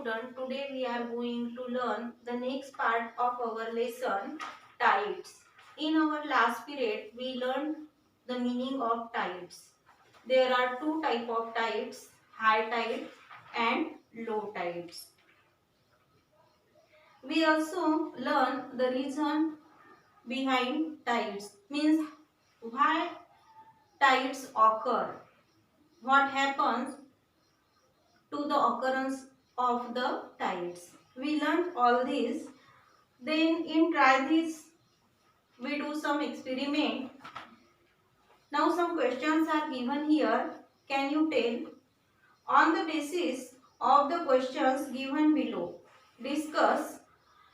student, today we are going to learn the next part of our lesson, tides. In our last period, we learned the meaning of tides. There are two type of tides, high tide and low tides. We also learn the reason behind tides, means why tides occur, what happens to the occurrence of the tides. We learned all this. Then in try this, we do some experiment. Now some questions are given here. Can you tell? On the basis of the questions given below, discuss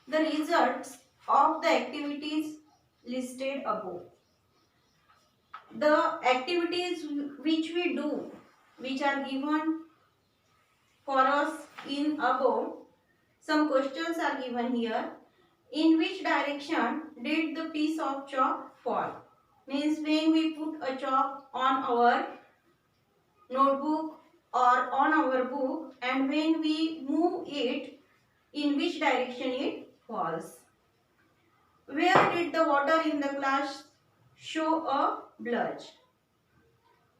the results of the activities listed above. The activities which we do, which are given for us in above, some questions are given here. In which direction did the piece of chalk fall? Means when we put a chalk on our notebook or on our book, and when we move it, in which direction it falls? Where did the water in the glass show a blotch?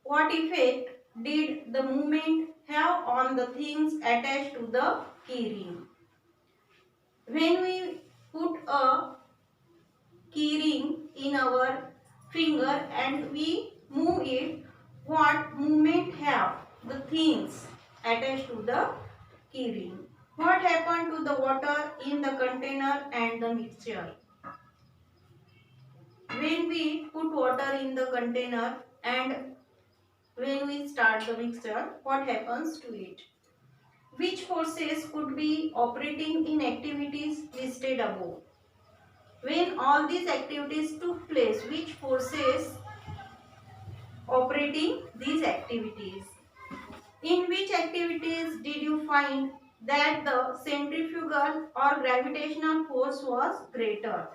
What effect did the movement have on the things attached to the keyring? When we put a keyring in our finger and we move it, what movement have the things attached to the keyring? What happened to the water in the container and the mixture? When we put water in the container and when we start the mixture, what happens to it? Which forces could be operating in activities listed above? When all these activities took place, which forces operating these activities? In which activities did you find that the centrifugal or gravitational force was greater?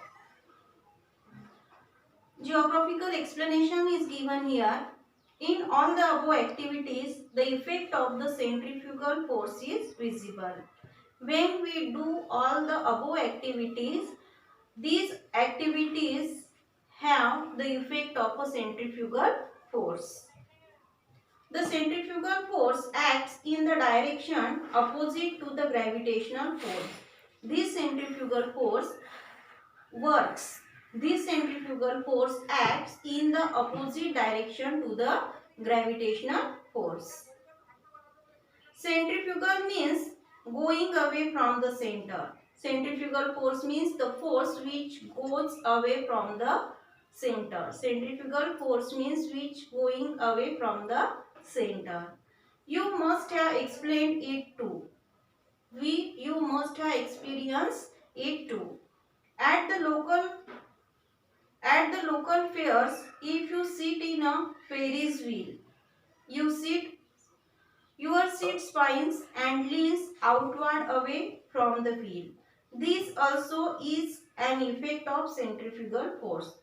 Geographical explanation is given here. In all the above activities, the effect of the centrifugal force is visible. When we do all the above activities, these activities have the effect of a centrifugal force. The centrifugal force acts in the direction opposite to the gravitational force. This centrifugal force works. This centrifugal force acts in the opposite direction to the gravitational force. Centrifugal means going away from the center. Centrifugal force means the force which goes away from the center. Centrifugal force means which going away from the center. You must have explained it too. You must have experienced it too. At the local fairs, if you sit in a Ferris wheel, your seat spins and leans outward away from the wheel. This also is an effect of centrifugal force.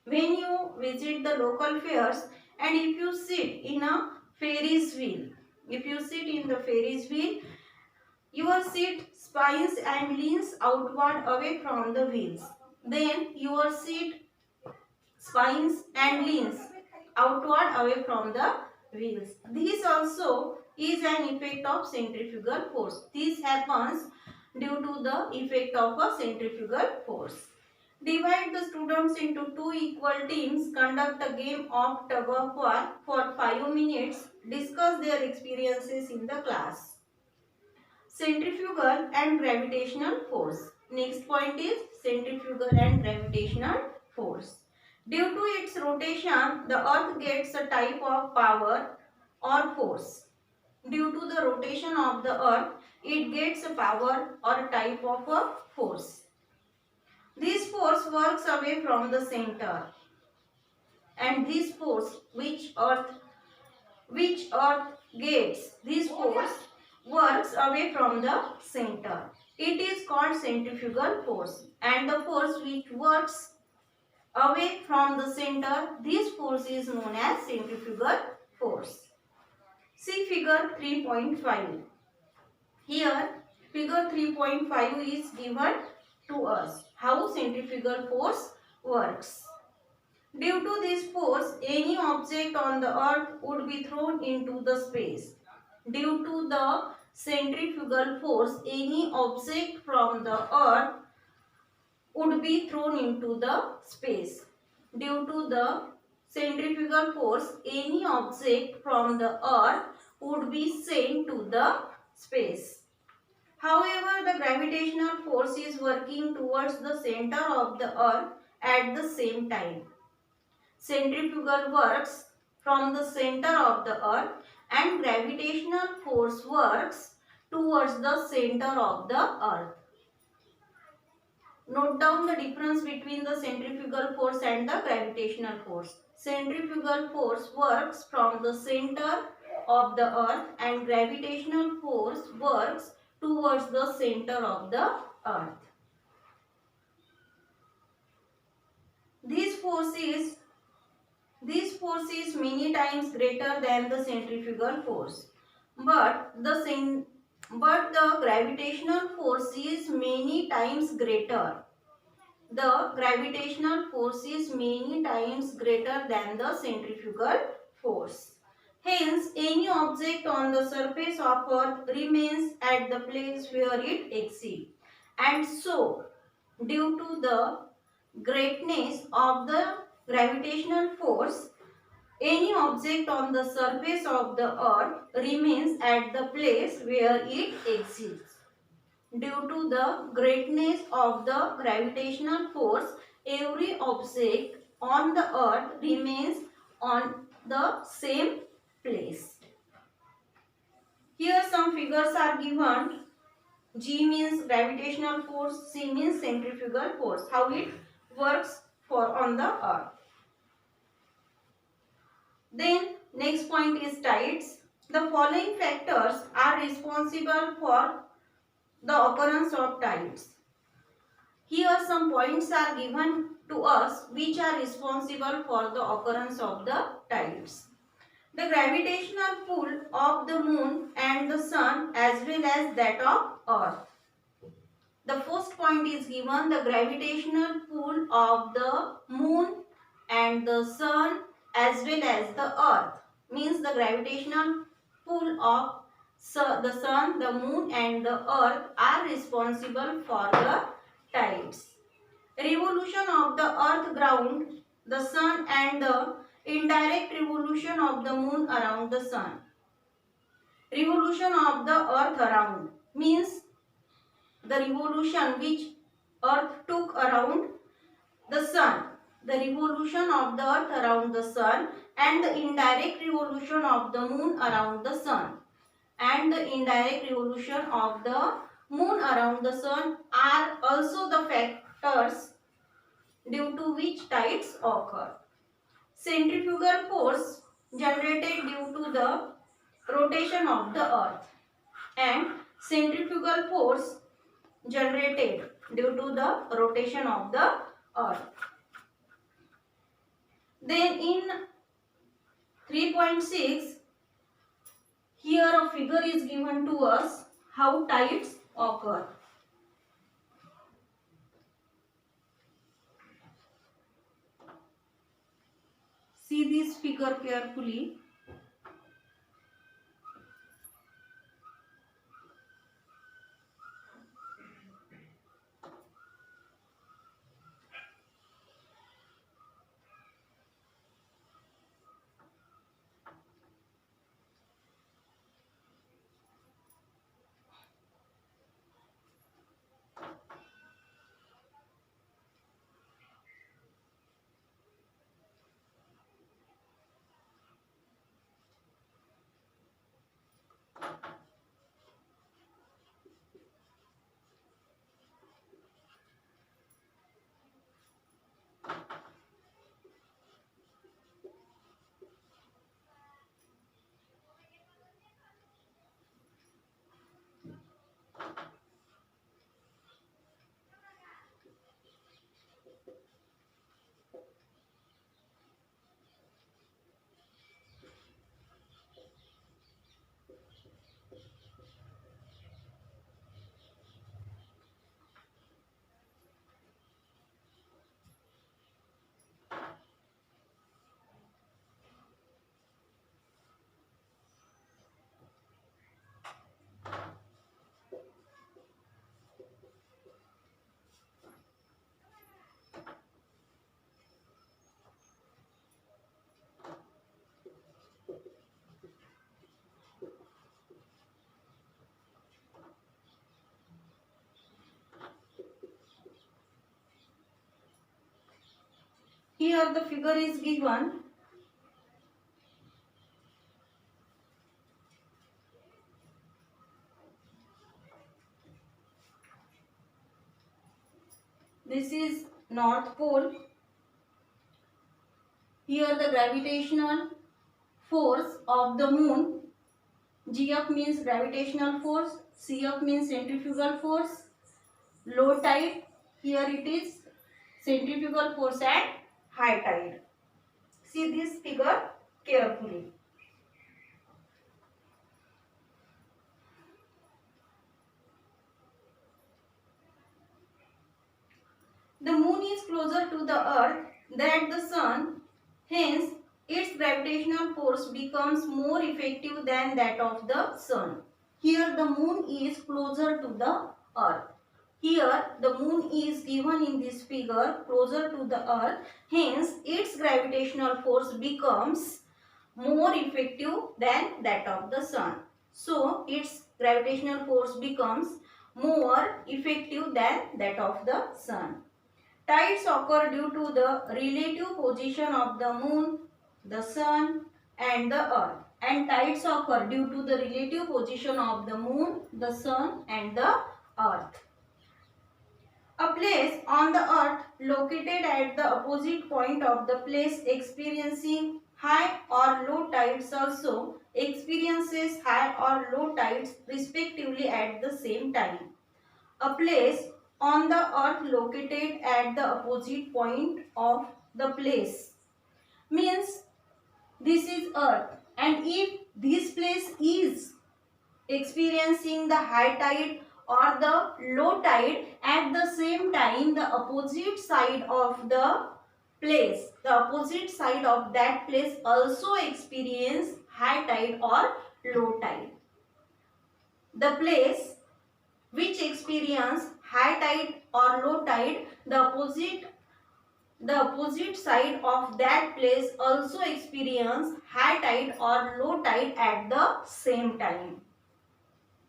When you visit the local fairs and if you sit in a Ferris wheel, your seat spins and leans outward away from the wheels. Then your seat spines and leans outward away from the wheels. This also is an effect of centrifugal force. This happens due to the effect of a centrifugal force. Divide the students into two equal teams. Conduct a game of tug of war for 5 minutes. Discuss their experiences in the class. Centrifugal and gravitational force. Next point is centrifugal and gravitational force. Due to its rotation, the earth gets a type of power or force. Due to the rotation of the earth, it gets a power or a type of a force. This force works away from the center, and this force which earth gets, this force works away from the center. It is called centrifugal force, and the force which works away from the center, this force is known as centrifugal force. See figure 3.5. Here Figure 3.5 is given to us. How centrifugal force works. Due to this force, any object on the earth would be thrown into the space. Due to the centrifugal force, any object from the earth would be thrown into the space. Due to the centrifugal force, any object from the earth would be sent to the space. However, the gravitational force is working towards the center of the earth at the same time. Centrifugal works from the center of the earth and gravitational force works towards the center of the earth. Note down the difference between the centrifugal force and the gravitational force. Centrifugal force works from the center of the earth and gravitational force works towards the center of the earth. This force is many times greater than the centrifugal force, but the gravitational force is many times greater. The gravitational force is many times greater than the centrifugal force. Hence, any object on the surface of earth remains at the place where it exists. And so, due to the greatness of the gravitational force, any object on the surface of the earth remains at the place where it exists. Due to the greatness of the gravitational force, every object on the earth remains on the same place. Here some figures are given. G means gravitational force, C means centrifugal force. How it works on the earth. Then next point is tides. The following factors are responsible for the occurrence of tides. Here some points are given to us which are responsible for the occurrence of the tides. The gravitational pull of the moon and the sun as well as that of earth. The first point is given, the gravitational pull of the moon and the sun as well as the earth. Means the gravitational pull of the sun, the moon and the earth are responsible for the tides. Revolution of the earth ground the sun and the indirect revolution of the moon around the sun. Revolution of the earth around means the revolution which earth took around the sun. The revolution of the earth around the sun and the indirect revolution of the moon around the sun. And the indirect revolution of the moon around the sun are also the factors due to which tides occur. Centrifugal force generated due to the rotation of the earth and centrifugal force generated due to the rotation of the earth. Then in 3.6, here a figure is given to us how tides occur. See this figure carefully. Here the figure is given. This is North Pole. Here the gravitational force of the moon. Gf means gravitational force, Cf means centrifugal force. Low tide, here it is centrifugal force at high tide. See this figure carefully. The moon is closer to the earth than the sun, hence its gravitational force becomes more effective than that of the sun. Here the moon is closer to the earth. Here the moon is given in this figure closer to the earth, hence its gravitational force becomes more effective than that of the sun. So its gravitational force becomes more effective than that of the sun. Tides occur due to the relative position of the moon, the sun and the earth. And tides occur due to the relative position of the moon, the sun and the earth. A place on the earth located at the opposite point of the place experiencing high or low tides also experiences high or low tides respectively at the same time. A place on the earth located at the opposite point of the place means this is earth, and if this place is experiencing the high tide or the low tide at the same time, the opposite side of the place, the opposite side of that place also experience high tide or low tide. The place which experience high tide or low tide, the opposite side of that place also experience high tide or low tide at the same time.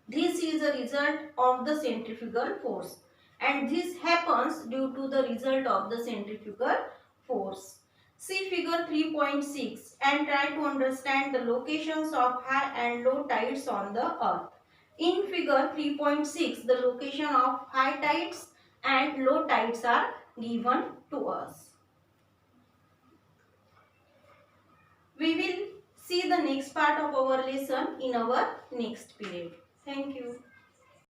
This is a result of the centrifugal force, and this happens due to the result of the centrifugal force. See figure 3.6 and try to understand the locations of high and low tides on the earth. In figure 3.6, the location of high tides and low tides are given to us. We will see the next part of our lesson in our next period. Thank you.